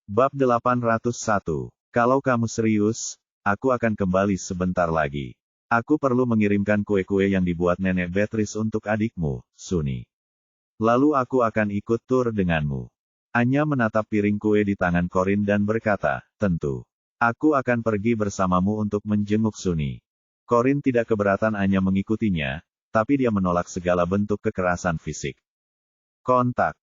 Bab 801. Kalau kamu serius, aku akan kembali sebentar lagi. Aku perlu mengirimkan kue-kue yang dibuat Nenek Beatrice untuk adikmu, Sunny. Lalu aku akan ikut tur denganmu. Anya menatap piring kue di tangan Corin dan berkata, tentu. Aku akan pergi bersamamu untuk menjenguk Sunny. Corin tidak keberatan Anya mengikutinya, tapi dia menolak segala bentuk kekerasan fisik. Kontak.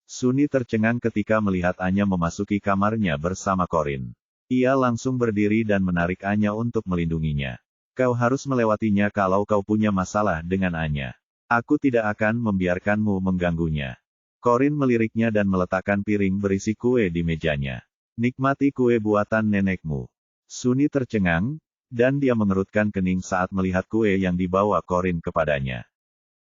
Sunny tercengang ketika melihat Anya memasuki kamarnya bersama Corin. Ia langsung berdiri dan menarik Anya untuk melindunginya. Kau harus melewatinya kalau kau punya masalah dengan Anya. Aku tidak akan membiarkanmu mengganggunya. Corin meliriknya dan meletakkan piring berisi kue di mejanya. Nikmati kue buatan nenekmu. Sunny tercengang, dan dia mengerutkan kening saat melihat kue yang dibawa Corin kepadanya.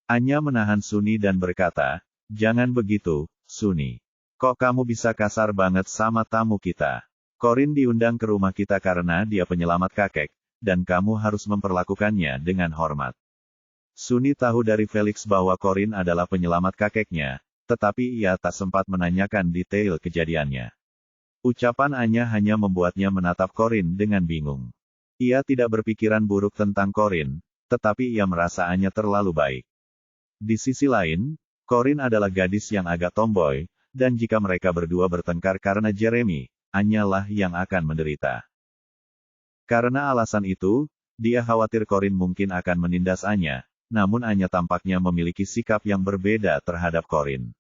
Anya menahan Sunny dan berkata, jangan begitu, Sunny. Kok kamu bisa kasar banget sama tamu kita? Corin diundang ke rumah kita karena dia penyelamat kakek, dan kamu harus memperlakukannya dengan hormat. Sunny tahu dari Felix bahwa Corin adalah penyelamat kakeknya, tetapi ia tak sempat menanyakan detail kejadiannya. Ucapan Anya hanya membuatnya menatap Corin dengan bingung. Ia tidak berpikiran buruk tentang Corin, tetapi ia merasa Anya terlalu baik. Di sisi lain, Corin adalah gadis yang agak tomboy, dan jika mereka berdua bertengkar karena Jeremy, Anya lah yang akan menderita. Karena alasan itu, dia khawatir Corin mungkin akan menindas Anya, namun Anya tampaknya memiliki sikap yang berbeda terhadap Corin.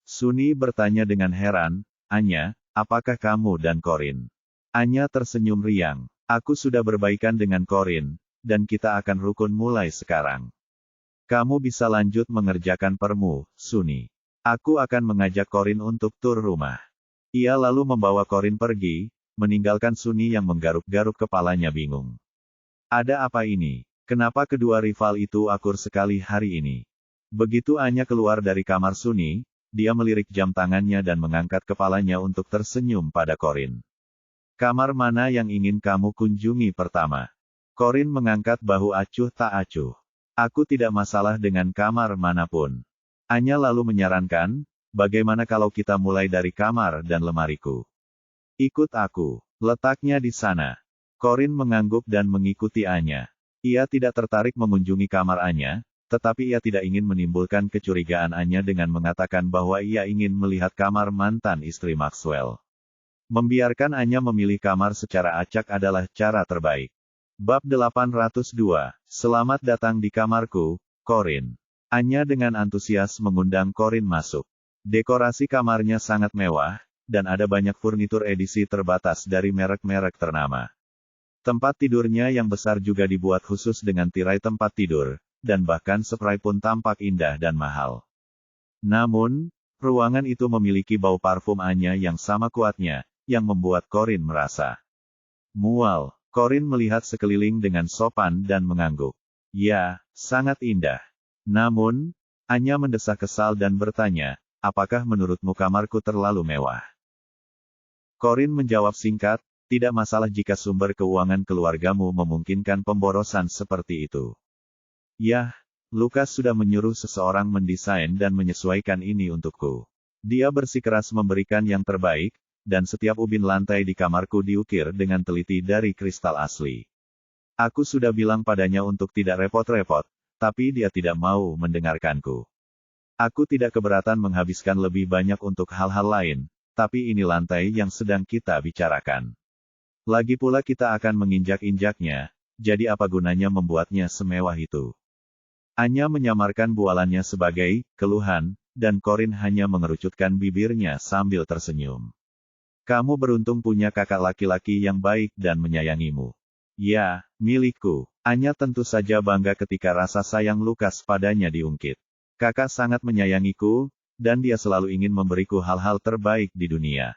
Sunny bertanya dengan heran, Anya, apakah kamu dan Corin? Anya tersenyum riang. Aku sudah berbaikan dengan Corin, dan kita akan rukun mulai sekarang. Kamu bisa lanjut mengerjakan permu, Sunny. Aku akan mengajak Corin untuk tur rumah. Ia lalu membawa Corin pergi, meninggalkan Sunny yang menggaruk-garuk kepalanya bingung. Ada apa ini? Kenapa kedua rival itu akur sekali hari ini? Begitu Anya keluar dari kamar Sunny, dia melirik jam tangannya dan mengangkat kepalanya untuk tersenyum pada Corin. Kamar mana yang ingin kamu kunjungi pertama? Corin mengangkat bahu acuh tak acuh. Aku tidak masalah dengan kamar manapun. Anya lalu menyarankan, bagaimana kalau kita mulai dari kamar dan lemariku? Ikut aku. Letaknya di sana. Corin mengangguk dan mengikuti Anya. Ia tidak tertarik mengunjungi kamar Anya, tetapi ia tidak ingin menimbulkan kecurigaan Anya dengan mengatakan bahwa ia ingin melihat kamar mantan istri Maxwell. Membiarkan Anya memilih kamar secara acak adalah cara terbaik. Bab 802. Selamat datang di kamarku, Corin. Anya dengan antusias mengundang Corin masuk. Dekorasi kamarnya sangat mewah, dan ada banyak furnitur edisi terbatas dari merek-merek ternama. Tempat tidurnya yang besar juga dibuat khusus dengan tirai tempat tidur, dan bahkan spray pun tampak indah dan mahal. Namun, ruangan itu memiliki bau parfum Anya yang sama kuatnya, yang membuat Corin merasa mual. Corin melihat sekeliling dengan sopan dan mengangguk. Ya, sangat indah. Namun, Anya mendesah kesal dan bertanya, apakah menurutmu kamarku terlalu mewah? Corin menjawab singkat, tidak masalah jika sumber keuangan keluargamu memungkinkan pemborosan seperti itu. Yah, Lucas sudah menyuruh seseorang mendesain dan menyesuaikan ini untukku. Dia bersikeras memberikan yang terbaik, dan setiap ubin lantai di kamarku diukir dengan teliti dari kristal asli. Aku sudah bilang padanya untuk tidak repot-repot, tapi dia tidak mau mendengarkanku. Aku tidak keberatan menghabiskan lebih banyak untuk hal-hal lain, tapi ini lantai yang sedang kita bicarakan. Lagi pula kita akan menginjak-injaknya, jadi apa gunanya membuatnya semewah itu? Anya menyamarkan bualannya sebagai keluhan, dan Corin hanya mengerucutkan bibirnya sambil tersenyum. Kamu beruntung punya kakak laki-laki yang baik dan menyayangimu. Ya, milikku. Anya tentu saja bangga ketika rasa sayang Lucas padanya diungkit. Kakak sangat menyayangiku, dan dia selalu ingin memberiku hal-hal terbaik di dunia.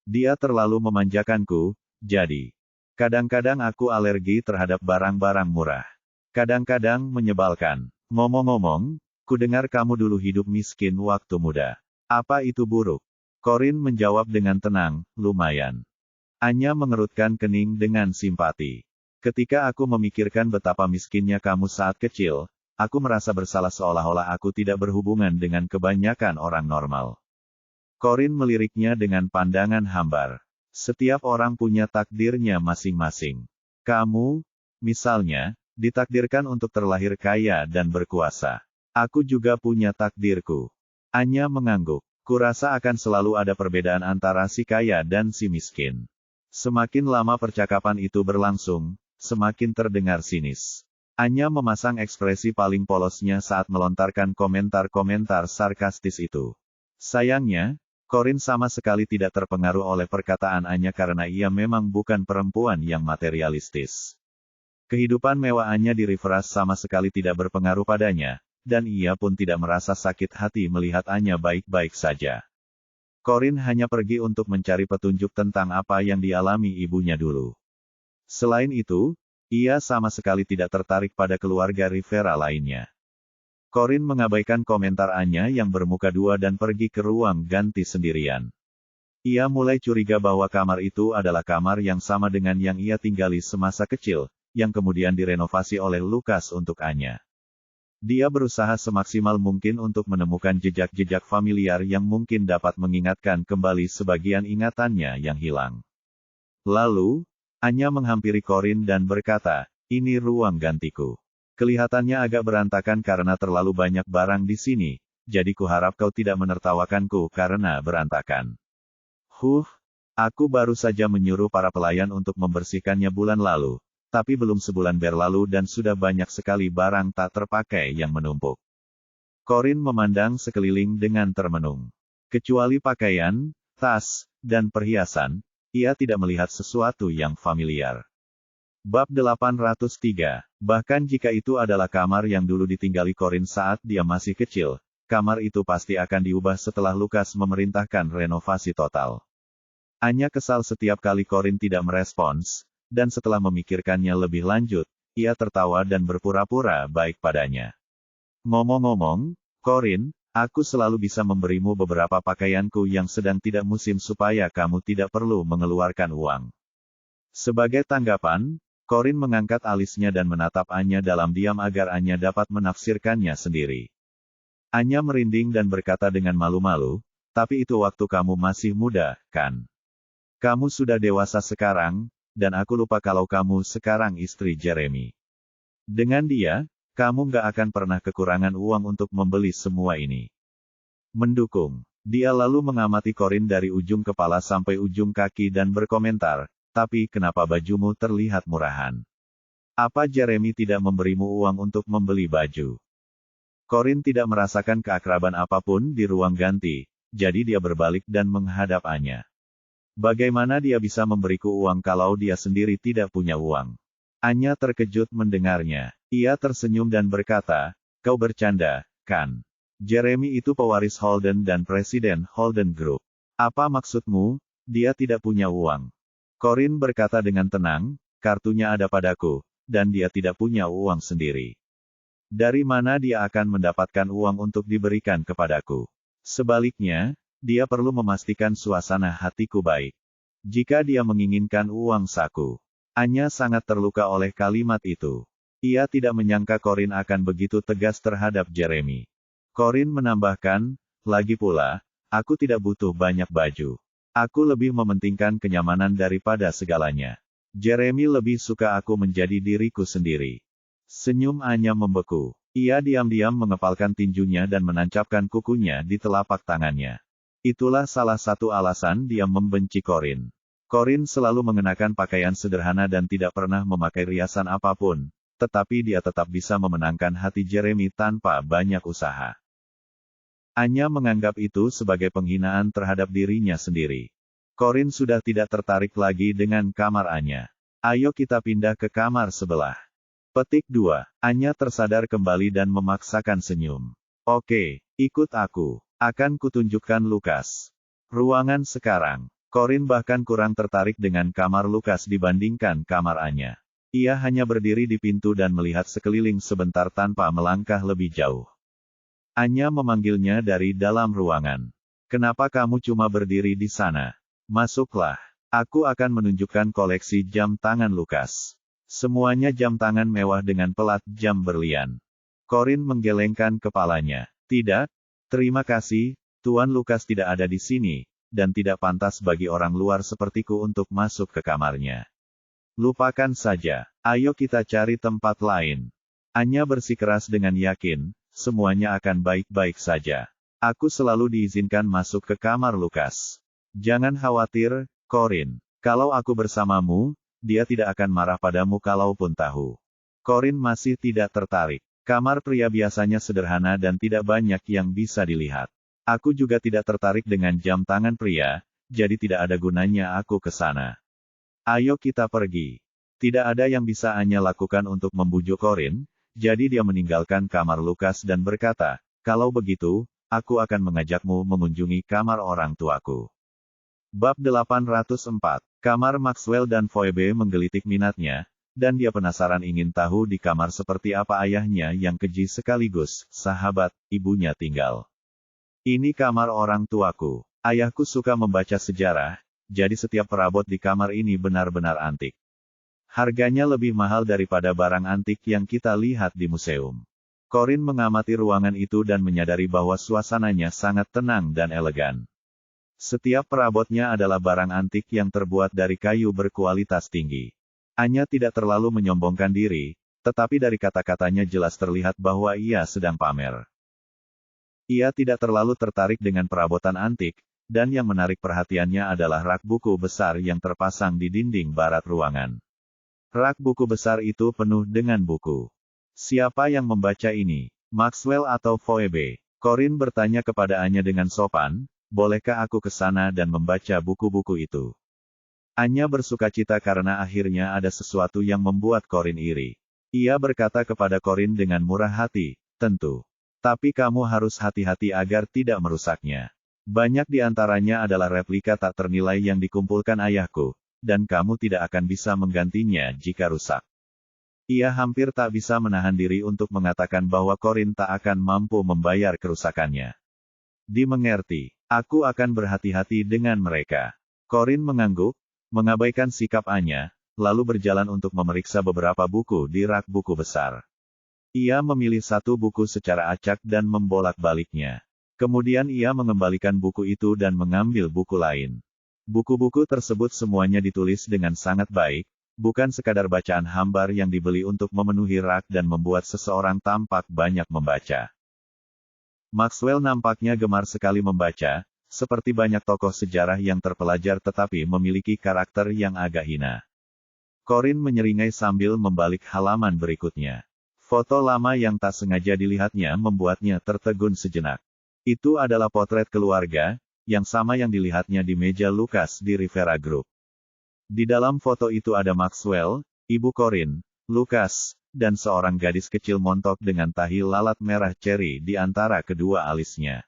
Dia terlalu memanjakanku, jadi kadang-kadang aku alergi terhadap barang-barang murah. Kadang-kadang menyebalkan. Ngomong-ngomong, kudengar kamu dulu hidup miskin waktu muda. Apa itu buruk? Corin menjawab dengan tenang, lumayan. Anya mengerutkan kening dengan simpati. Ketika aku memikirkan betapa miskinnya kamu saat kecil, aku merasa bersalah seolah-olah aku tidak berhubungan dengan kebanyakan orang normal. Corin meliriknya dengan pandangan hambar. Setiap orang punya takdirnya masing-masing. Kamu, misalnya, ditakdirkan untuk terlahir kaya dan berkuasa. Aku juga punya takdirku. Anya mengangguk. Kurasa akan selalu ada perbedaan antara si kaya dan si miskin. Semakin lama percakapan itu berlangsung, semakin terdengar sinis. Anya memasang ekspresi paling polosnya saat melontarkan komentar-komentar sarkastis itu. Sayangnya, Corin sama sekali tidak terpengaruh oleh perkataan Anya karena ia memang bukan perempuan yang materialistis. Kehidupan mewah Anya di Riveras sama sekali tidak berpengaruh padanya, dan ia pun tidak merasa sakit hati melihat Anya baik-baik saja. Corin hanya pergi untuk mencari petunjuk tentang apa yang dialami ibunya dulu. Selain itu, ia sama sekali tidak tertarik pada keluarga Rivera lainnya. Corin mengabaikan komentar Anya yang bermuka dua dan pergi ke ruang ganti sendirian. Ia mulai curiga bahwa kamar itu adalah kamar yang sama dengan yang ia tinggali semasa kecil, yang kemudian direnovasi oleh Lucas untuk Anya. Dia berusaha semaksimal mungkin untuk menemukan jejak-jejak familiar yang mungkin dapat mengingatkan kembali sebagian ingatannya yang hilang. Lalu, Anya menghampiri Corin dan berkata, "Ini ruang gantiku. Kelihatannya agak berantakan karena terlalu banyak barang di sini, jadi kuharap kau tidak menertawakanku karena berantakan." Aku baru saja menyuruh para pelayan untuk membersihkannya bulan lalu, tapi belum sebulan berlalu dan sudah banyak sekali barang tak terpakai yang menumpuk. Corin memandang sekeliling dengan termenung. Kecuali pakaian, tas, dan perhiasan, ia tidak melihat sesuatu yang familiar. Bab 803. Bahkan jika itu adalah kamar yang dulu ditinggali Corin saat dia masih kecil, kamar itu pasti akan diubah setelah Lucas memerintahkan renovasi total. Anya kesal setiap kali Corin tidak merespons, dan setelah memikirkannya lebih lanjut, ia tertawa dan berpura-pura baik padanya. "Ngomong-ngomong, Corin, aku selalu bisa memberimu beberapa pakaianku yang sedang tidak musim supaya kamu tidak perlu mengeluarkan uang." Sebagai tanggapan, Corin mengangkat alisnya dan menatap Anya dalam diam agar Anya dapat menafsirkannya sendiri. Anya merinding dan berkata dengan malu-malu, "Tapi itu waktu kamu masih muda, kan? Kamu sudah dewasa sekarang, dan aku lupa kalau kamu sekarang istri Jeremy. Dengan dia, kamu nggak akan pernah kekurangan uang untuk membeli semua ini." Mendukung. Dia lalu mengamati Corin dari ujung kepala sampai ujung kaki dan berkomentar, "Tapi kenapa bajumu terlihat murahan? Apa Jeremy tidak memberimu uang untuk membeli baju?" Corin tidak merasakan keakraban apapun di ruang ganti, jadi dia berbalik dan menghadap Anya. "Bagaimana dia bisa memberiku uang kalau dia sendiri tidak punya uang?" Anya terkejut mendengarnya. Ia tersenyum dan berkata, "Kau bercanda, kan? Jeremy itu pewaris Holden dan presiden Holden Group. Apa maksudmu, dia tidak punya uang?" Corin berkata dengan tenang, "Kartunya ada padaku, dan dia tidak punya uang sendiri. Dari mana dia akan mendapatkan uang untuk diberikan kepadaku? Sebaliknya, dia perlu memastikan suasana hatiku baik. Jika dia menginginkan uang saku." Anya sangat terluka oleh kalimat itu. Ia tidak menyangka Corin akan begitu tegas terhadap Jeremy. Corin menambahkan, "Lagi pula, aku tidak butuh banyak baju. Aku lebih mementingkan kenyamanan daripada segalanya. Jeremy lebih suka aku menjadi diriku sendiri." Senyum Anya membeku. Ia diam-diam mengepalkan tinjunya dan menancapkan kukunya di telapak tangannya. Itulah salah satu alasan dia membenci Corin. Corin selalu mengenakan pakaian sederhana dan tidak pernah memakai riasan apapun, tetapi dia tetap bisa memenangkan hati Jeremy tanpa banyak usaha. Anya menganggap itu sebagai penghinaan terhadap dirinya sendiri. Corin sudah tidak tertarik lagi dengan kamar Anya. "Ayo kita pindah ke kamar sebelah." Petik 2. Anya tersadar kembali dan memaksakan senyum. "Oke, ikut aku. Akan kutunjukkan Lucas ruangan sekarang." Corin bahkan kurang tertarik dengan kamar Lucas dibandingkan kamar Anya. Ia hanya berdiri di pintu dan melihat sekeliling sebentar tanpa melangkah lebih jauh. Anya memanggilnya dari dalam ruangan. "Kenapa kamu cuma berdiri di sana? Masuklah. Aku akan menunjukkan koleksi jam tangan Lucas. Semuanya jam tangan mewah dengan pelat jam berlian." Corin menggelengkan kepalanya. "Tidak, terima kasih, Tuan Lukas tidak ada di sini, dan tidak pantas bagi orang luar sepertiku untuk masuk ke kamarnya. Lupakan saja. Ayo kita cari tempat lain. Anya bersikeras dengan yakin, semuanya akan baik-baik saja. Aku selalu diizinkan masuk ke kamar Lukas. Jangan khawatir, Corin. Kalau aku bersamamu, dia tidak akan marah padamu kalaupun tahu. Corin masih tidak tertarik. Kamar pria biasanya sederhana dan tidak banyak yang bisa dilihat. Aku juga tidak tertarik dengan jam tangan pria, jadi tidak ada gunanya aku ke sana. Ayo kita pergi. Tidak ada yang bisa Anya lakukan untuk membujuk Corin, jadi dia meninggalkan kamar Lukas dan berkata, kalau begitu, aku akan mengajakmu mengunjungi kamar orang tuaku. Bab 804. Kamar Maxwell dan Phoebe menggelitik minatnya, dan dia penasaran ingin tahu di kamar seperti apa ayahnya yang keji sekaligus, sahabat, ibunya tinggal. Ini kamar orang tuaku. Ayahku suka membaca sejarah, jadi setiap perabot di kamar ini benar-benar antik. Harganya lebih mahal daripada barang antik yang kita lihat di museum. Corin mengamati ruangan itu dan menyadari bahwa suasananya sangat tenang dan elegan. Setiap perabotnya adalah barang antik yang terbuat dari kayu berkualitas tinggi. Anya tidak terlalu menyombongkan diri, tetapi dari kata-katanya jelas terlihat bahwa ia sedang pamer. Ia tidak terlalu tertarik dengan perabotan antik, dan yang menarik perhatiannya adalah rak buku besar yang terpasang di dinding barat ruangan. Rak buku besar itu penuh dengan buku. Siapa yang membaca ini? Maxwell atau Phoebe? Corin bertanya kepada Anya dengan sopan, bolehkah aku ke sana dan membaca buku-buku itu? Anya bersukacita karena akhirnya ada sesuatu yang membuat Corin iri. Ia berkata kepada Corin dengan murah hati, tentu. Tapi kamu harus hati-hati agar tidak merusaknya. Banyak di antaranya adalah replika tak ternilai yang dikumpulkan ayahku, dan kamu tidak akan bisa menggantinya jika rusak. Ia hampir tak bisa menahan diri untuk mengatakan bahwa Corin tak akan mampu membayar kerusakannya. Dimengerti, aku akan berhati-hati dengan mereka. Corin mengangguk, mengabaikan sikap Anya, lalu berjalan untuk memeriksa beberapa buku di rak buku besar. Ia memilih satu buku secara acak dan membolak-baliknya. Kemudian ia mengembalikan buku itu dan mengambil buku lain. Buku-buku tersebut semuanya ditulis dengan sangat baik, bukan sekadar bacaan hambar yang dibeli untuk memenuhi rak dan membuat seseorang tampak banyak membaca. Maxwell nampaknya gemar sekali membaca, seperti banyak tokoh sejarah yang terpelajar tetapi memiliki karakter yang agak hina. Corin menyeringai sambil membalik halaman berikutnya. Foto lama yang tak sengaja dilihatnya membuatnya tertegun sejenak. Itu adalah potret keluarga, yang sama yang dilihatnya di meja Lukas di Rivera Group. Di dalam foto itu ada Maxwell, ibu Corin, Lukas, dan seorang gadis kecil montok dengan tahi lalat merah ceri di antara kedua alisnya.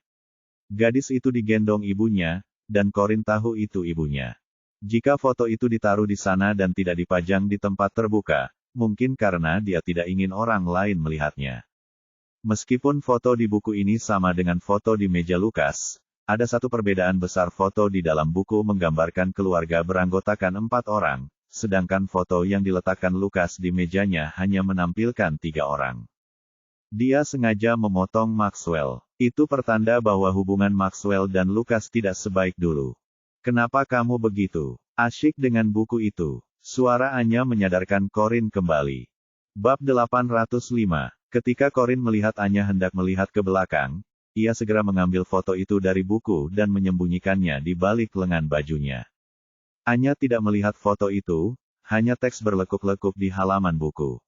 Gadis itu digendong ibunya, dan Corin tahu itu ibunya. Jika foto itu ditaruh di sana dan tidak dipajang di tempat terbuka, mungkin karena dia tidak ingin orang lain melihatnya. Meskipun foto di buku ini sama dengan foto di meja Lukas, ada satu perbedaan besar. Foto di dalam buku menggambarkan keluarga beranggotakan 4 orang, sedangkan foto yang diletakkan Lukas di mejanya hanya menampilkan 3 orang. Dia sengaja memotong Maxwell. Itu pertanda bahwa hubungan Maxwell dan Lukas tidak sebaik dulu. Kenapa kamu begitu asyik dengan buku itu? Suara Anya menyadarkan Corin kembali. Bab 805. Ketika Corin melihat Anya hendak melihat ke belakang, ia segera mengambil foto itu dari buku dan menyembunyikannya di balik lengan bajunya. Anya tidak melihat foto itu, hanya teks berlekuk-lekuk di halaman buku.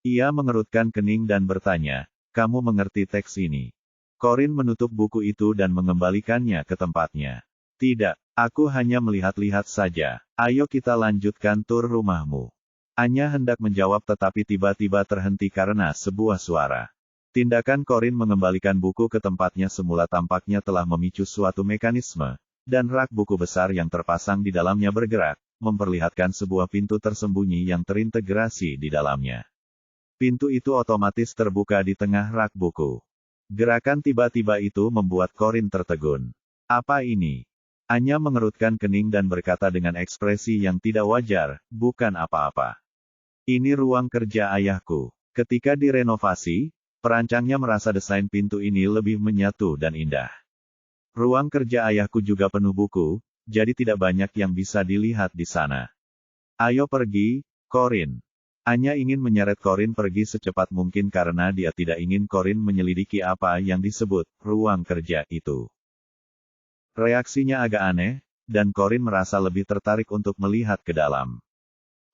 Ia mengerutkan kening dan bertanya, kamu mengerti teks ini? Corin menutup buku itu dan mengembalikannya ke tempatnya. Tidak, aku hanya melihat-lihat saja. Ayo kita lanjutkan tur rumahmu. Anya hendak menjawab tetapi tiba-tiba terhenti karena sebuah suara. Tindakan Corin mengembalikan buku ke tempatnya semula tampaknya telah memicu suatu mekanisme, dan rak buku besar yang terpasang di dalamnya bergerak, memperlihatkan sebuah pintu tersembunyi yang terintegrasi di dalamnya. Pintu itu otomatis terbuka di tengah rak buku. Gerakan tiba-tiba itu membuat Corin tertegun. Apa ini? Anya mengerutkan kening dan berkata dengan ekspresi yang tidak wajar, bukan apa-apa. Ini ruang kerja ayahku. Ketika direnovasi, perancangnya merasa desain pintu ini lebih menyatu dan indah. Ruang kerja ayahku juga penuh buku, jadi tidak banyak yang bisa dilihat di sana. Ayo pergi, Corin. Anya ingin menyeret Corin pergi secepat mungkin karena dia tidak ingin Corin menyelidiki apa yang disebut ruang kerja itu. Reaksinya agak aneh, dan Corin merasa lebih tertarik untuk melihat ke dalam.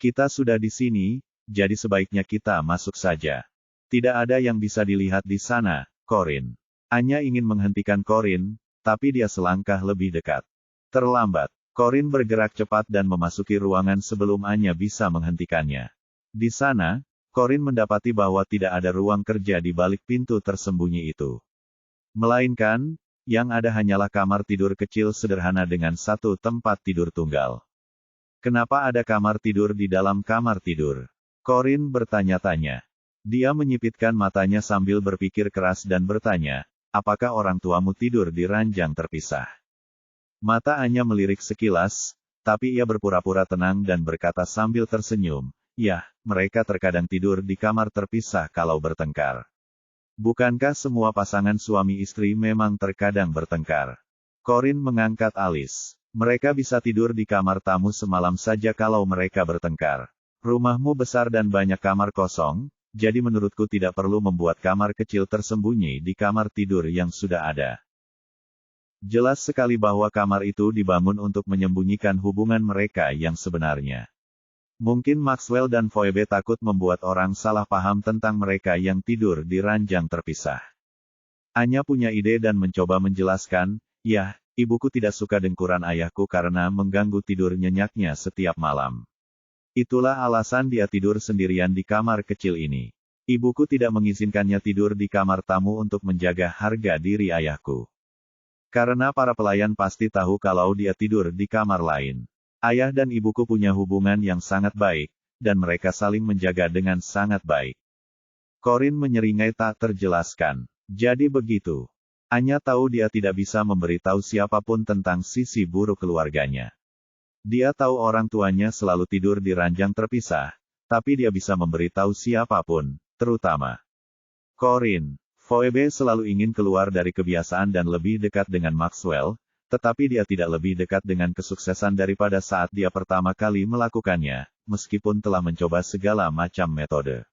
Kita sudah di sini, jadi sebaiknya kita masuk saja. Tidak ada yang bisa dilihat di sana, Corin. Anya ingin menghentikan Corin, tapi dia selangkah lebih dekat. Terlambat. Corin bergerak cepat dan memasuki ruangan sebelum Anya bisa menghentikannya. Di sana, Corin mendapati bahwa tidak ada ruang kerja di balik pintu tersembunyi itu. Melainkan, yang ada hanyalah kamar tidur kecil sederhana dengan satu tempat tidur tunggal. Kenapa ada kamar tidur di dalam kamar tidur? Corin bertanya-tanya. Dia menyipitkan matanya sambil berpikir keras dan bertanya, apakah orang tuamu tidur di ranjang terpisah? Mata Anya melirik sekilas, tapi ia berpura-pura tenang dan berkata sambil tersenyum, ya, mereka terkadang tidur di kamar terpisah kalau bertengkar. Bukankah semua pasangan suami istri memang terkadang bertengkar? Corin mengangkat alis. Mereka bisa tidur di kamar tamu semalam saja kalau mereka bertengkar. Rumahmu besar dan banyak kamar kosong, jadi menurutku tidak perlu membuat kamar kecil tersembunyi di kamar tidur yang sudah ada. Jelas sekali bahwa kamar itu dibangun untuk menyembunyikan hubungan mereka yang sebenarnya. Mungkin Maxwell dan Phoebe takut membuat orang salah paham tentang mereka yang tidur di ranjang terpisah. Anya punya ide dan mencoba menjelaskan, ya, ibuku tidak suka dengkuran ayahku karena mengganggu tidur nyenyaknya setiap malam. Itulah alasan dia tidur sendirian di kamar kecil ini. Ibuku tidak mengizinkannya tidur di kamar tamu untuk menjaga harga diri ayahku. Karena para pelayan pasti tahu kalau dia tidur di kamar lain. Ayah dan ibuku punya hubungan yang sangat baik, dan mereka saling menjaga dengan sangat baik. Corin menyeringai tak terjelaskan. Jadi begitu. Anya tahu dia tidak bisa memberitahu siapapun tentang sisi buruk keluarganya. Dia tahu orang tuanya selalu tidur di ranjang terpisah, tapi dia bisa memberitahu siapapun, terutama Corin. Phoebe selalu ingin keluar dari kebiasaan dan lebih dekat dengan Maxwell, tetapi dia tidak lebih dekat dengan kesuksesan daripada saat dia pertama kali melakukannya, meskipun telah mencoba segala macam metode.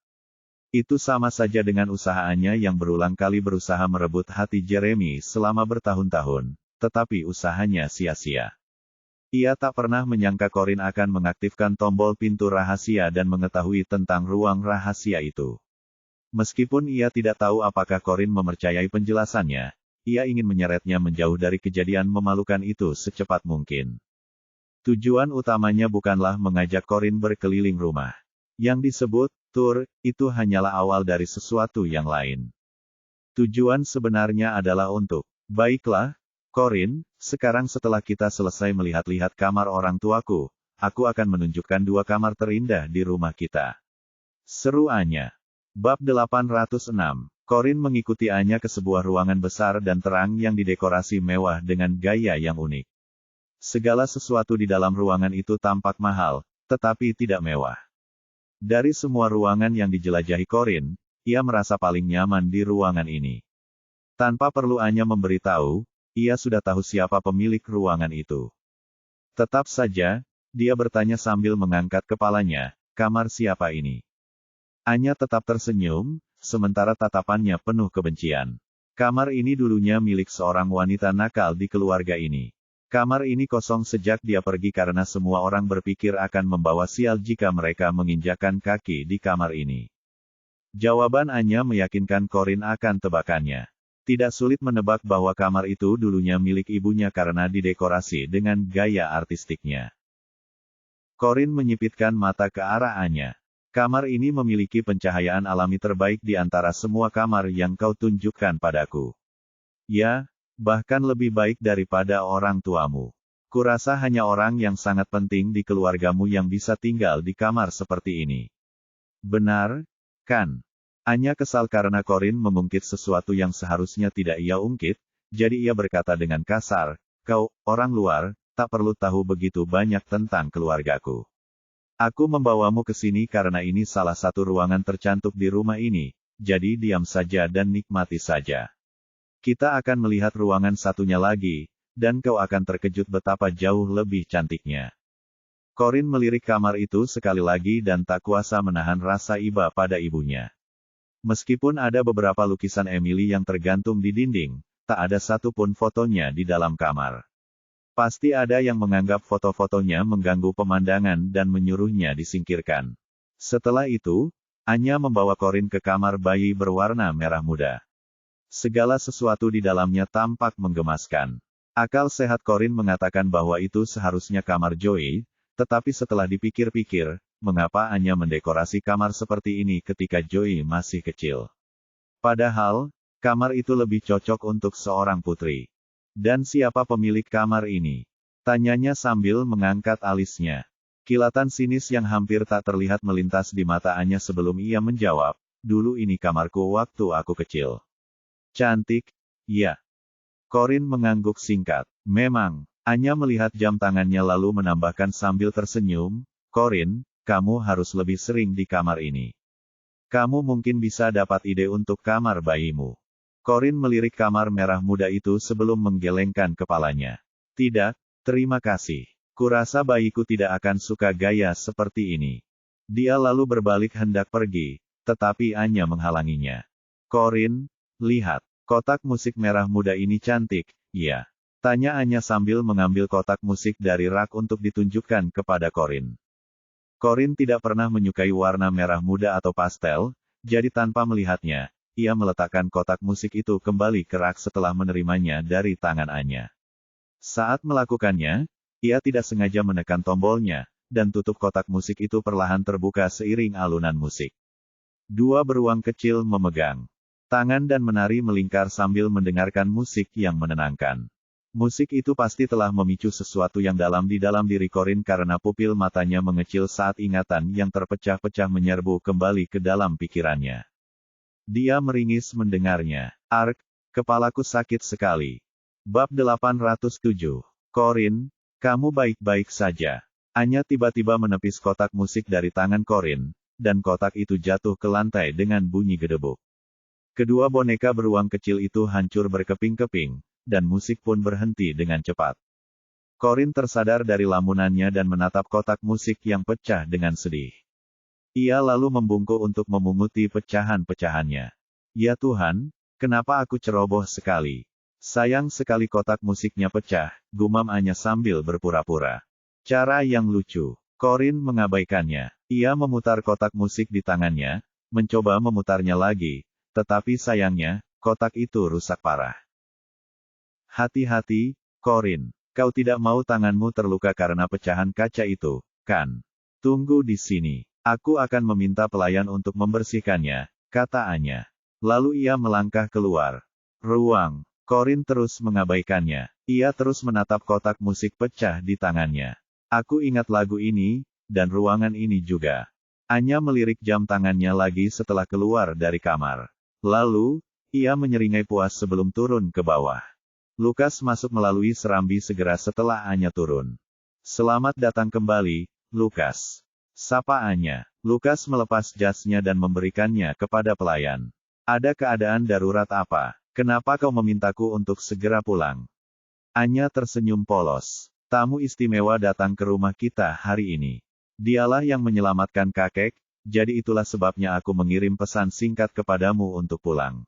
Itu sama saja dengan usahanya yang berulang kali berusaha merebut hati Jeremy selama bertahun-tahun, tetapi usahanya sia-sia. Ia tak pernah menyangka Corin akan mengaktifkan tombol pintu rahasia dan mengetahui tentang ruang rahasia itu. Meskipun ia tidak tahu apakah Corin mempercayai penjelasannya, ia ingin menyeretnya menjauh dari kejadian memalukan itu secepat mungkin. Tujuan utamanya bukanlah mengajak Corin berkeliling rumah. Yang disebut tur itu hanyalah awal dari sesuatu yang lain. Tujuan sebenarnya adalah untuk, baiklah, Corin, sekarang setelah kita selesai melihat-lihat kamar orang tuaku, aku akan menunjukkan 2 kamar terindah di rumah kita. Seru Anya. Bab 806. Corin mengikuti Anya ke sebuah ruangan besar dan terang yang didekorasi mewah dengan gaya yang unik. Segala sesuatu di dalam ruangan itu tampak mahal, tetapi tidak mewah. Dari semua ruangan yang dijelajahi Corin, ia merasa paling nyaman di ruangan ini. Tanpa perlu Anya memberitahu, ia sudah tahu siapa pemilik ruangan itu. Tetap saja, dia bertanya sambil mengangkat kepalanya, kamar siapa ini? Anya tetap tersenyum, sementara tatapannya penuh kebencian. Kamar ini dulunya milik seorang wanita nakal di keluarga ini. Kamar ini kosong sejak dia pergi karena semua orang berpikir akan membawa sial jika mereka menginjakan kaki di kamar ini. Jawaban Anya meyakinkan Corin akan tebakannya. Tidak sulit menebak bahwa kamar itu dulunya milik ibunya karena didekorasi dengan gaya artistiknya. Corin menyipitkan mata ke arah Anya. Kamar ini memiliki pencahayaan alami terbaik di antara semua kamar yang kau tunjukkan padaku. Ya, bahkan lebih baik daripada orang tuamu. Kurasa hanya orang yang sangat penting di keluargamu yang bisa tinggal di kamar seperti ini. Benar, kan? Anya kesal karena Corin mengungkit sesuatu yang seharusnya tidak ia ungkit, jadi ia berkata dengan kasar, kau, orang luar, tak perlu tahu begitu banyak tentang keluargaku. Aku membawamu ke sini karena ini salah satu ruangan tercantik di rumah ini, jadi diam saja dan nikmati saja. Kita akan melihat ruangan satunya lagi, dan kau akan terkejut betapa jauh lebih cantiknya. Corin melirik kamar itu sekali lagi dan tak kuasa menahan rasa iba pada ibunya. Meskipun ada beberapa lukisan Emily yang tergantung di dinding, tak ada satupun fotonya di dalam kamar. Pasti ada yang menganggap foto-fotonya mengganggu pemandangan dan menyuruhnya disingkirkan. Setelah itu, Anya membawa Corin ke kamar bayi berwarna merah muda. Segala sesuatu di dalamnya tampak menggemaskan. Akal sehat Corin mengatakan bahwa itu seharusnya kamar Joey, tetapi setelah dipikir-pikir, mengapa Anya mendekorasi kamar seperti ini ketika Joey masih kecil? Padahal, kamar itu lebih cocok untuk seorang putri. Dan siapa pemilik kamar ini? Tanyanya sambil mengangkat alisnya. Kilatan sinis yang hampir tak terlihat melintas di mata Anya sebelum ia menjawab, dulu ini kamarku waktu aku kecil. Cantik, ya. Corin mengangguk singkat. Memang, Anya melihat jam tangannya lalu menambahkan sambil tersenyum, Corin, kamu harus lebih sering di kamar ini. Kamu mungkin bisa dapat ide untuk kamar bayimu. Corin melirik kamar merah muda itu sebelum menggelengkan kepalanya. Tidak, terima kasih. Kurasa bayiku tidak akan suka gaya seperti ini. Dia lalu berbalik hendak pergi, tetapi Anya menghalanginya. Corin, lihat, kotak musik merah muda ini cantik, ya. Tanya Anya sambil mengambil kotak musik dari rak untuk ditunjukkan kepada Corin. Corin tidak pernah menyukai warna merah muda atau pastel, jadi tanpa melihatnya, ia meletakkan kotak musik itu kembali ke rak setelah menerimanya dari tangan Anya. Saat melakukannya, ia tidak sengaja menekan tombolnya, dan tutup kotak musik itu perlahan terbuka seiring alunan musik. Dua beruang kecil memegang tangan dan menari melingkar sambil mendengarkan musik yang menenangkan. Musik itu pasti telah memicu sesuatu yang dalam di dalam diri Corin karena pupil matanya mengecil saat ingatan yang terpecah-pecah menyerbu kembali ke dalam pikirannya. Dia meringis mendengarnya. Ark, kepalaku sakit sekali. Bab 807. Corin, kamu baik-baik saja. Anya tiba-tiba menepis kotak musik dari tangan Corin, dan kotak itu jatuh ke lantai dengan bunyi gedebuk. Kedua boneka beruang kecil itu hancur berkeping-keping, dan musik pun berhenti dengan cepat. Corin tersadar dari lamunannya dan menatap kotak musik yang pecah dengan sedih. Ia lalu membungkuk untuk memunguti pecahan-pecahannya. Ya Tuhan, kenapa aku ceroboh sekali? Sayang sekali kotak musiknya pecah, gumam Anya sambil berpura-pura. Cara yang lucu. Corin mengabaikannya. Ia memutar kotak musik di tangannya, mencoba memutarnya lagi, tetapi sayangnya, kotak itu rusak parah. Hati-hati, Corin. Kau tidak mau tanganmu terluka karena pecahan kaca itu, kan? Tunggu di sini. Aku akan meminta pelayan untuk membersihkannya, kata Anya. Lalu ia melangkah keluar ruang. Corin terus mengabaikannya. Ia terus menatap kotak musik pecah di tangannya. Aku ingat lagu ini, dan ruangan ini juga. Anya melirik jam tangannya lagi setelah keluar dari kamar. Lalu, ia menyeringai puas sebelum turun ke bawah. Lukas masuk melalui serambi segera setelah Anya turun. Selamat datang kembali, Lukas. Sapa Anya. Lukas melepas jasnya dan memberikannya kepada pelayan. Ada keadaan darurat apa? Kenapa kau memintaku untuk segera pulang? Anya tersenyum polos. Tamu istimewa datang ke rumah kita hari ini. Dialah yang menyelamatkan kakek, jadi itulah sebabnya aku mengirim pesan singkat kepadamu untuk pulang.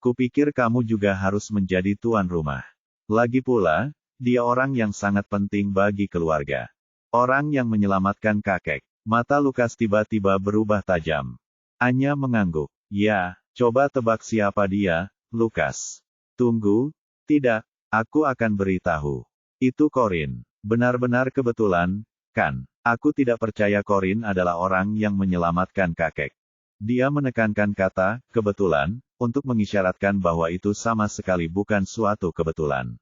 Kupikir kamu juga harus menjadi tuan rumah. Lagi pula, dia orang yang sangat penting bagi keluarga. Orang yang menyelamatkan kakek. Mata Lukas tiba-tiba berubah tajam. Anya mengangguk. Ya, coba tebak siapa dia, Lukas. Tunggu, tidak, aku akan beritahu. Itu Corin. Benar-benar kebetulan, kan? Aku tidak percaya Corin adalah orang yang menyelamatkan kakek. Dia menekankan kata, kebetulan, untuk mengisyaratkan bahwa itu sama sekali bukan suatu kebetulan.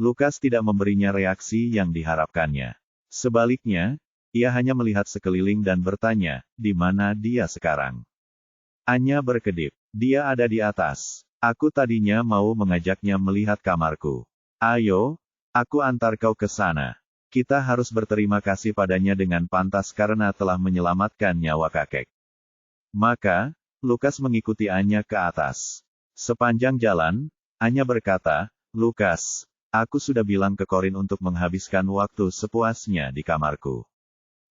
Lukas tidak memberinya reaksi yang diharapkannya. Sebaliknya, ia hanya melihat sekeliling dan bertanya, di mana dia sekarang? Anya berkedip. Dia ada di atas. Aku tadinya mau mengajaknya melihat kamarku. Ayo, aku antar kau ke sana. Kita harus berterima kasih padanya dengan pantas karena telah menyelamatkan nyawa kakek. Maka, Lukas mengikuti Anya ke atas. Sepanjang jalan, Anya berkata, Lukas, aku sudah bilang ke Corin untuk menghabiskan waktu sepuasnya di kamarku.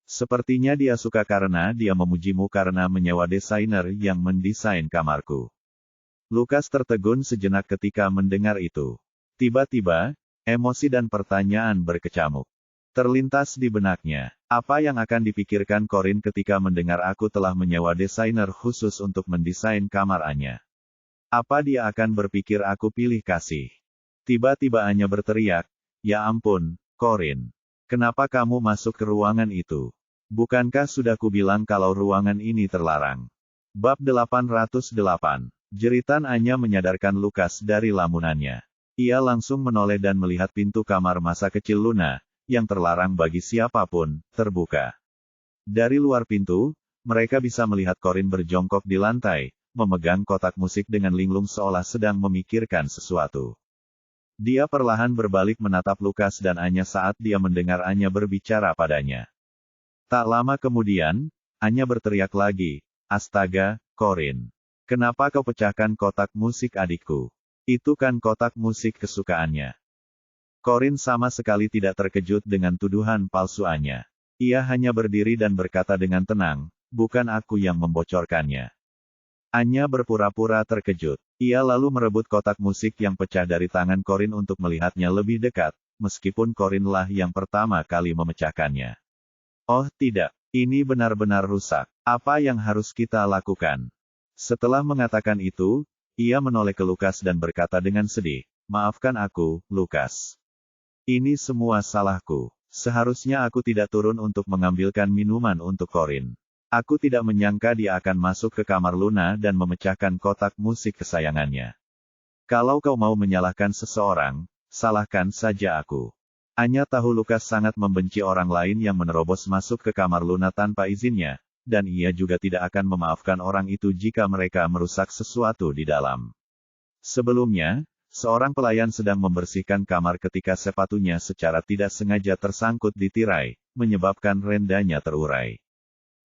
Sepertinya dia suka karena dia memujimu karena menyewa desainer yang mendesain kamarku. Lukas tertegun sejenak ketika mendengar itu. Tiba-tiba, emosi dan pertanyaan berkecamuk terlintas di benaknya. Apa yang akan dipikirkan Corin ketika mendengar aku telah menyewa desainer khusus untuk mendesain kamar Anya? Apa dia akan berpikir aku pilih kasih? Tiba-tiba Anya berteriak, ya ampun, Corin. Kenapa kamu masuk ke ruangan itu? Bukankah sudah kubilang kalau ruangan ini terlarang? Bab 808. Jeritan Anya menyadarkan Lukas dari lamunannya. Ia langsung menoleh dan melihat pintu kamar masa kecil Luna, yang terlarang bagi siapapun, terbuka. Dari luar pintu, mereka bisa melihat Corin berjongkok di lantai, memegang kotak musik dengan linglung seolah sedang memikirkan sesuatu. Dia perlahan berbalik menatap Lukas dan Anya saat dia mendengar Anya berbicara padanya. Tak lama kemudian, Anya berteriak lagi, astaga, Corin. Kenapa kau pecahkan kotak musik adikku? Itu kan kotak musik kesukaannya. Corin sama sekali tidak terkejut dengan tuduhan palsu Anya. Ia hanya berdiri dan berkata dengan tenang, bukan aku yang membocorkannya. Anya berpura-pura terkejut. Ia lalu merebut kotak musik yang pecah dari tangan Corin untuk melihatnya lebih dekat, meskipun Corin lah yang pertama kali memecahkannya. Oh tidak, ini benar-benar rusak. Apa yang harus kita lakukan? Setelah mengatakan itu, ia menoleh ke Lukas dan berkata dengan sedih, maafkan aku, Lukas. Ini semua salahku. Seharusnya aku tidak turun untuk mengambilkan minuman untuk Corin. Aku tidak menyangka dia akan masuk ke kamar Luna dan memecahkan kotak musik kesayangannya. Kalau kau mau menyalahkan seseorang, salahkan saja aku. Anya tahu Lukas sangat membenci orang lain yang menerobos masuk ke kamar Luna tanpa izinnya, dan ia juga tidak akan memaafkan orang itu jika mereka merusak sesuatu di dalam. Sebelumnya, seorang pelayan sedang membersihkan kamar ketika sepatunya secara tidak sengaja tersangkut di tirai, menyebabkan rendanya terurai.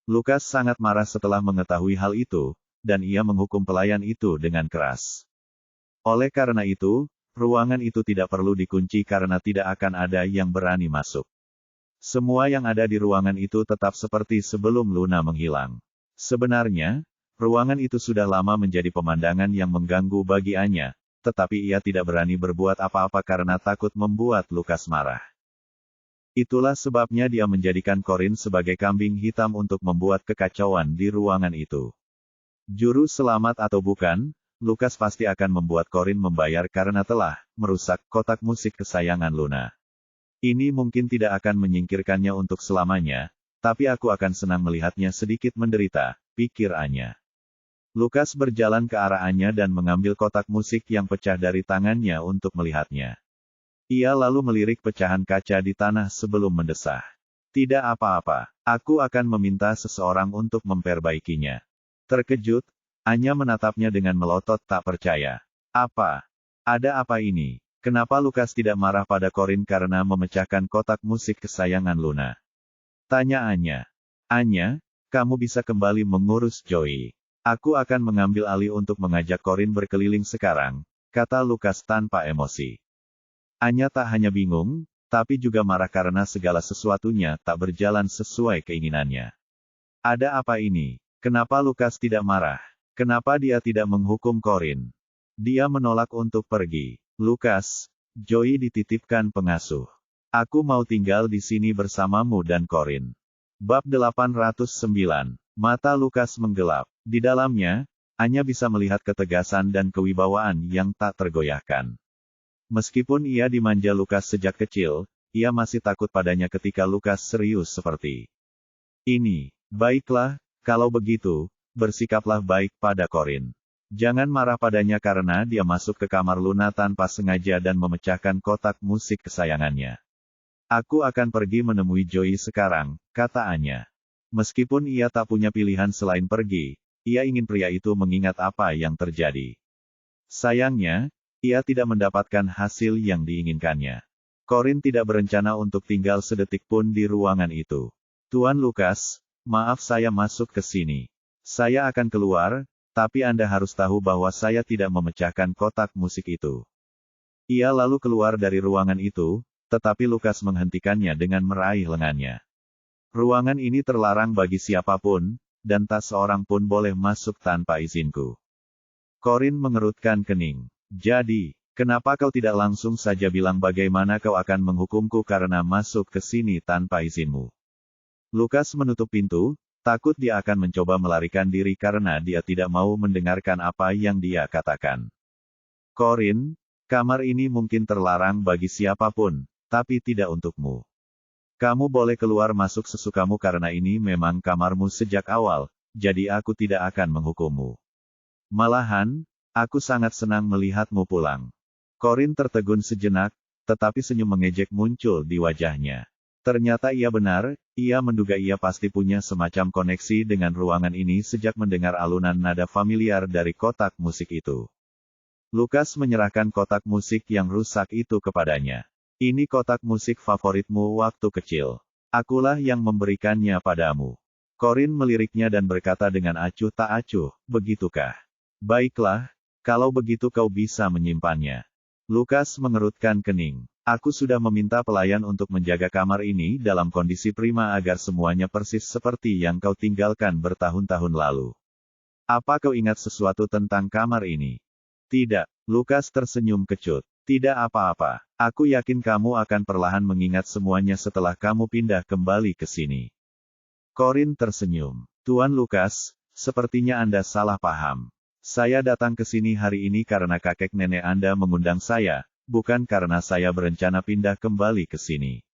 Lukas sangat marah setelah mengetahui hal itu, dan ia menghukum pelayan itu dengan keras. Oleh karena itu, ruangan itu tidak perlu dikunci karena tidak akan ada yang berani masuk. Semua yang ada di ruangan itu tetap seperti sebelum Luna menghilang. Sebenarnya, ruangan itu sudah lama menjadi pemandangan yang mengganggu bagi Anya, tetapi ia tidak berani berbuat apa-apa karena takut membuat Lukas marah. Itulah sebabnya dia menjadikan Corin sebagai kambing hitam untuk membuat kekacauan di ruangan itu. Juru selamat atau bukan, Lukas pasti akan membuat Corin membayar karena telah merusak kotak musik kesayangan Luna. Ini mungkin tidak akan menyingkirkannya untuk selamanya, tapi aku akan senang melihatnya sedikit menderita, pikir Anya. Lukas berjalan ke arah Anya dan mengambil kotak musik yang pecah dari tangannya untuk melihatnya. Ia lalu melirik pecahan kaca di tanah sebelum mendesah. Tidak apa-apa, aku akan meminta seseorang untuk memperbaikinya. Terkejut, Anya menatapnya dengan melotot tak percaya. Apa? Ada apa ini? Kenapa Lukas tidak marah pada Corin karena memecahkan kotak musik kesayangan Luna? Tanya Anya. Anya, kamu bisa kembali mengurus Joey. Aku akan mengambil alih untuk mengajak Corin berkeliling sekarang, kata Lukas tanpa emosi. Anya tak hanya bingung, tapi juga marah karena segala sesuatunya tak berjalan sesuai keinginannya. Ada apa ini? Kenapa Lukas tidak marah? Kenapa dia tidak menghukum Corin? Dia menolak untuk pergi. Lukas, Joey dititipkan pengasuh. Aku mau tinggal di sini bersamamu dan Corin. Bab 809. Mata Lukas menggelap. Di dalamnya, Anya bisa melihat ketegasan dan kewibawaan yang tak tergoyahkan. Meskipun ia dimanja Lukas sejak kecil, ia masih takut padanya ketika Lukas serius seperti ini. Baiklah, kalau begitu, bersikaplah baik pada Corin. Jangan marah padanya karena dia masuk ke kamar Luna tanpa sengaja dan memecahkan kotak musik kesayangannya. Aku akan pergi menemui Joey sekarang, kata Anya. Meskipun ia tak punya pilihan selain pergi, ia ingin pria itu mengingat apa yang terjadi. Sayangnya, ia tidak mendapatkan hasil yang diinginkannya. Corin tidak berencana untuk tinggal sedetik pun di ruangan itu. Tuan Lukas, maaf saya masuk ke sini. Saya akan keluar, Tapi Anda harus tahu bahwa saya tidak memecahkan kotak musik itu. Ia lalu keluar dari ruangan itu, tetapi Lukas menghentikannya dengan meraih lengannya. Ruangan ini terlarang bagi siapapun, dan tak seorang pun boleh masuk tanpa izinku. Corin mengerutkan kening. Jadi, kenapa kau tidak langsung saja bilang bagaimana kau akan menghukumku karena masuk ke sini tanpa izinmu? Lukas menutup pintu, takut dia akan mencoba melarikan diri karena dia tidak mau mendengarkan apa yang dia katakan. Corin, kamar ini mungkin terlarang bagi siapapun, tapi tidak untukmu. Kamu boleh keluar masuk sesukamu karena ini memang kamarmu sejak awal, jadi aku tidak akan menghukummu. Malahan, aku sangat senang melihatmu pulang. Corin tertegun sejenak, tetapi senyum mengejek muncul di wajahnya. Ternyata ia benar, ia menduga ia pasti punya semacam koneksi dengan ruangan ini sejak mendengar alunan nada familiar dari kotak musik itu. Lukas menyerahkan kotak musik yang rusak itu kepadanya. Ini kotak musik favoritmu waktu kecil. Akulah yang memberikannya padamu. Corin meliriknya dan berkata dengan acuh tak acuh, begitukah? Baiklah, kalau begitu kau bisa menyimpannya. Lukas mengerutkan kening. Aku sudah meminta pelayan untuk menjaga kamar ini dalam kondisi prima agar semuanya persis seperti yang kau tinggalkan bertahun-tahun lalu. Apa kau ingat sesuatu tentang kamar ini? Tidak, Lukas tersenyum kecut. Tidak apa-apa, aku yakin kamu akan perlahan mengingat semuanya setelah kamu pindah kembali ke sini. Corin tersenyum. Tuan Lukas, sepertinya Anda salah paham. Saya datang ke sini hari ini karena kakek nenek Anda mengundang saya, bukan karena saya berencana pindah kembali ke sini.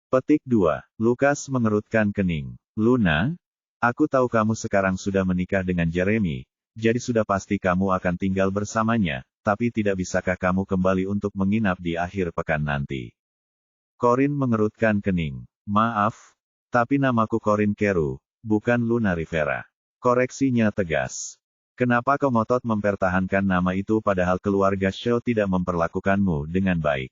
Petik 2. Lukas mengerutkan kening. Luna, aku tahu kamu sekarang sudah menikah dengan Jeremy, jadi sudah pasti kamu akan tinggal bersamanya, tapi tidak bisakah kamu kembali untuk menginap di akhir pekan nanti? Corin mengerutkan kening. Maaf, tapi namaku Corin Keru, bukan Luna Rivera. Koreksinya tegas. Kenapa kau ngotot mempertahankan nama itu padahal keluarga Shaw tidak memperlakukanmu dengan baik?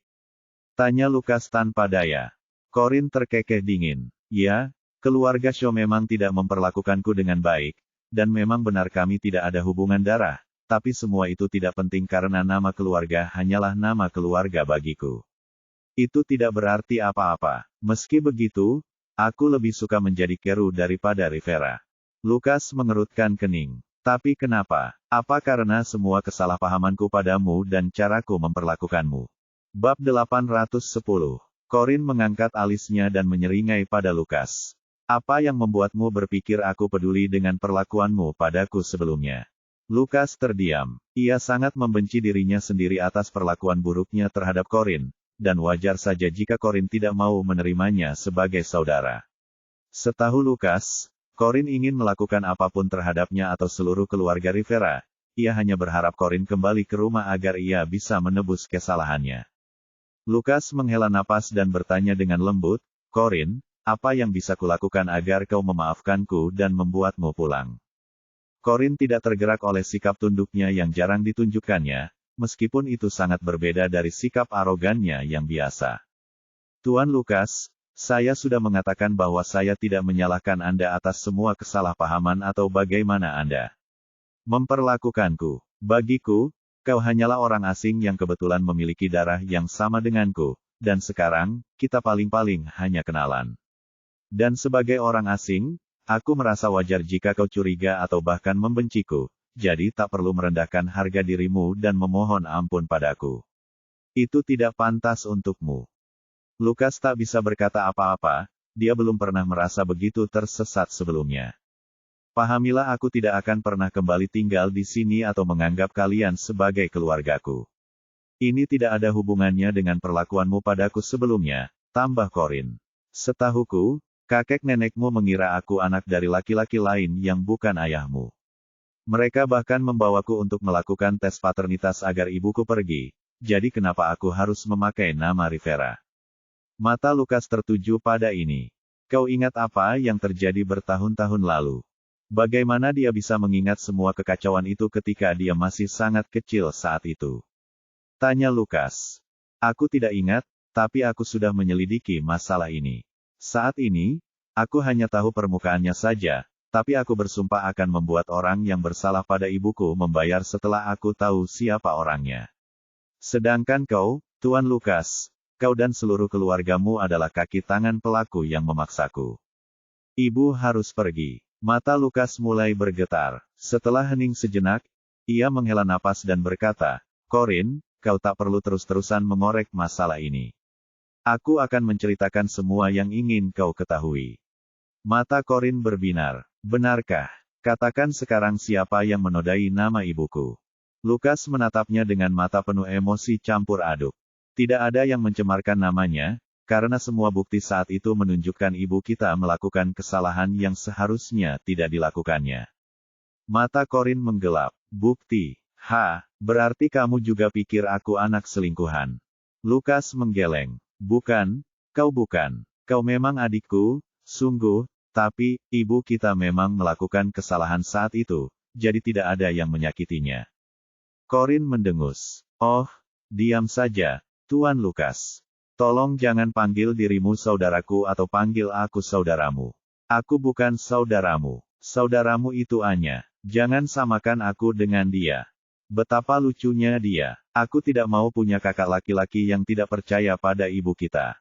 Tanya Lukas tanpa daya. Corin terkekeh dingin. Ya, keluarga Shaw memang tidak memperlakukanku dengan baik, dan memang benar kami tidak ada hubungan darah, tapi semua itu tidak penting karena nama keluarga hanyalah nama keluarga bagiku. Itu tidak berarti apa-apa. Meski begitu, aku lebih suka menjadi Keru daripada Rivera. Lukas mengerutkan kening. Tapi kenapa? Apa karena semua kesalahpahamanku padamu dan caraku memperlakukanmu? Bab 810. Corin mengangkat alisnya dan menyeringai pada Lukas. Apa yang membuatmu berpikir aku peduli dengan perlakuanmu padaku sebelumnya? Lukas terdiam. Ia sangat membenci dirinya sendiri atas perlakuan buruknya terhadap Corin, dan wajar saja jika Corin tidak mau menerimanya sebagai saudara. Setahu Lukas, Corin ingin melakukan apapun terhadapnya atau seluruh keluarga Rivera. Ia hanya berharap Corin kembali ke rumah agar ia bisa menebus kesalahannya. Lukas menghela napas dan bertanya dengan lembut, Corin, apa yang bisa kulakukan agar kau memaafkanku dan membuatmu pulang? Corin tidak tergerak oleh sikap tunduknya yang jarang ditunjukkannya, meskipun itu sangat berbeda dari sikap arogannya yang biasa. Tuan Lukas, saya sudah mengatakan bahwa saya tidak menyalahkan Anda atas semua kesalahpahaman atau bagaimana Anda memperlakukanku. Bagiku, kau hanyalah orang asing yang kebetulan memiliki darah yang sama denganku, dan sekarang, kita paling-paling hanya kenalan. Dan sebagai orang asing, aku merasa wajar jika kau curiga atau bahkan membenciku, jadi tak perlu merendahkan harga dirimu dan memohon ampun padaku. Itu tidak pantas untukmu. Lukas tak bisa berkata apa-apa, dia belum pernah merasa begitu tersesat sebelumnya. Pahamilah aku tidak akan pernah kembali tinggal di sini atau menganggap kalian sebagai keluargaku. Ini tidak ada hubungannya dengan perlakuanmu padaku sebelumnya, tambah Corin. Setahuku, kakek nenekmu mengira aku anak dari laki-laki lain yang bukan ayahmu. Mereka bahkan membawaku untuk melakukan tes paternitas agar ibuku pergi, jadi kenapa aku harus memakai nama Rivera? Mata Lukas tertuju pada ini. Kau ingat apa yang terjadi bertahun-tahun lalu? Bagaimana dia bisa mengingat semua kekacauan itu ketika dia masih sangat kecil saat itu? Tanya Lukas. Aku tidak ingat, tapi aku sudah menyelidiki masalah ini. Saat ini, aku hanya tahu permukaannya saja, tapi aku bersumpah akan membuat orang yang bersalah pada ibuku membayar setelah aku tahu siapa orangnya. Sedangkan kau, Tuan Lukas, kau dan seluruh keluargamu adalah kaki tangan pelaku yang memaksaku. Ibu harus pergi. Mata Lukas mulai bergetar. Setelah hening sejenak, ia menghela napas dan berkata, Corin, kau tak perlu terus-terusan mengorek masalah ini. Aku akan menceritakan semua yang ingin kau ketahui. Mata Corin berbinar. Benarkah? Katakan sekarang siapa yang menodai nama ibuku. Lukas menatapnya dengan mata penuh emosi campur aduk. Tidak ada yang mencemarkan namanya, karena semua bukti saat itu menunjukkan ibu kita melakukan kesalahan yang seharusnya tidak dilakukannya. Mata Corin menggelap. Bukti? Berarti kamu juga pikir aku anak selingkuhan. Lukas menggeleng. Bukan, kau bukan. Kau memang adikku, sungguh, tapi, ibu kita memang melakukan kesalahan saat itu, jadi tidak ada yang menyakitinya. Corin mendengus. Oh, diam saja, Tuan Lukas. Tolong jangan panggil dirimu saudaraku atau panggil aku saudaramu. Aku bukan saudaramu. Saudaramu itu Anya. Jangan samakan aku dengan dia. Betapa lucunya dia. Aku tidak mau punya kakak laki-laki yang tidak percaya pada ibu kita.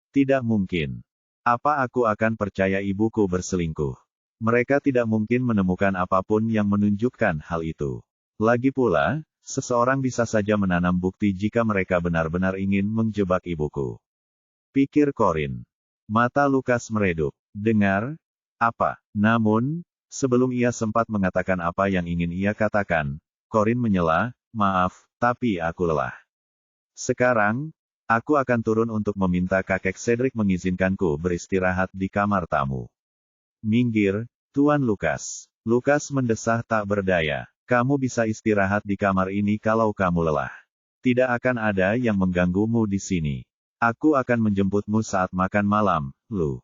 Tidak mungkin. Apa aku akan percaya ibuku berselingkuh? Mereka tidak mungkin menemukan apapun yang menunjukkan hal itu. Lagi pula, seseorang bisa saja menanam bukti jika mereka benar-benar ingin menjebak ibuku. Pikir Corin. Mata Lukas meredup. Dengar? Apa? Namun, sebelum ia sempat mengatakan apa yang ingin ia katakan, Corin menyela, maaf, tapi aku lelah. Sekarang, aku akan turun untuk meminta kakek Cedric mengizinkanku beristirahat di kamar tamu. Minggir, Tuan Lukas. Lukas mendesah tak berdaya. Kamu bisa istirahat di kamar ini kalau kamu lelah. Tidak akan ada yang mengganggumu di sini. Aku akan menjemputmu saat makan malam, Lu.